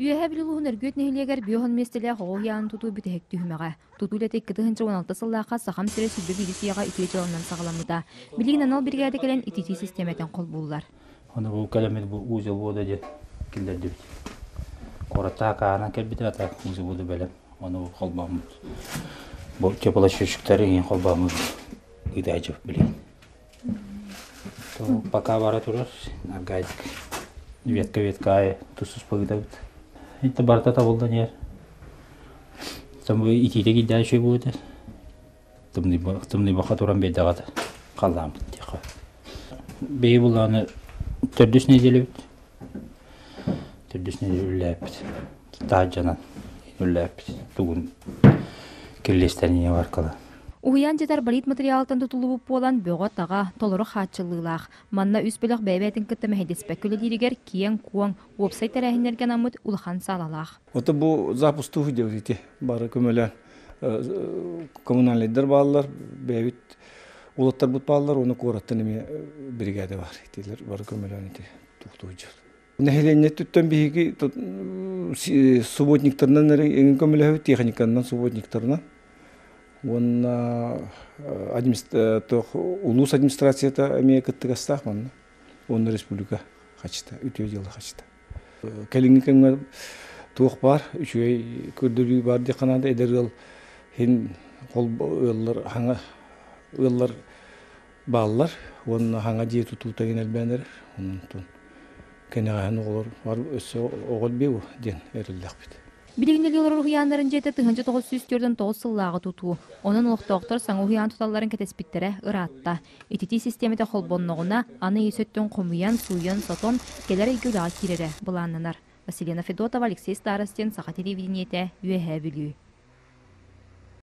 Üyehe biluluğun örgüt nehiliyeger biyohon mesteleye hoğuyan tutu bitehek tühümeğe. Tutuletek kıtıhınca 16 sıllığa saxam süre sübbe bilisiyaga ütüye çalından sağlamıda. Bilgin anal birgade gelen ititi sistemeten kol bullar. Onu bu kalamet bu uzun boda je killerdi. Korata kana kelbite ata uzun boda belem. Onu kolbamız. Bu çapala şuşukları en kolbamız idacı bilin. To пока бара турар, нагайдик. Ветка тусус погидавит. Это барта табылда нер. Там итиде гидда şey болды. Тымны баха туран бедагат. Қалам битти. Бей буланы төрдөс неделе бит. Төрдөс неделе үлләп. Тажанан үлләп. Тугун келлестерне бар кала. Уян жетер барит материалтан тутулуп болан бөҕө таға толору хатчылыылаах. Манна үс бөлөк бәйбәтин кыттымы хедеспекүлі диригер киен куан уопсайт тәрәхинерген амыт улахан салалаах. Ота бу запусту видео бары көмөлөн коммуналдер балалар бәйбит улаттар бут балалар оны кораттан эме бригада бар итилер бары көмөлөн ити туктуучу. Нехеленне туттан биги субботниктарынан эң көмөлө техникандан субботниктарынан он улус администрацията эме кыттыгастах манна. Он республика хачта, үтө жылы хачта. Келингенге туох бар, үчөй көрдүрүү бар де канада эдергел хин кол ыллар хаңа ыллар баллар, он хаңа жие тутута генелбенер, онтон кенегаан олор бар өсө огол бебу ден эрилдак бит. Билигинел yollar uyanların jete tığınca 904'den 9 sıllığa tutu. Onun ulıqtoqtor saң uyan tutalların ketespittere ıratta. İtiti sistemete holbonnoğuna anı esöttön komuyan, suyan, soton keler egülağı kirere bulanlanır. Vasilina Fedotova, Alexey Starostin, Saha Televideniete, Üehe Bülü.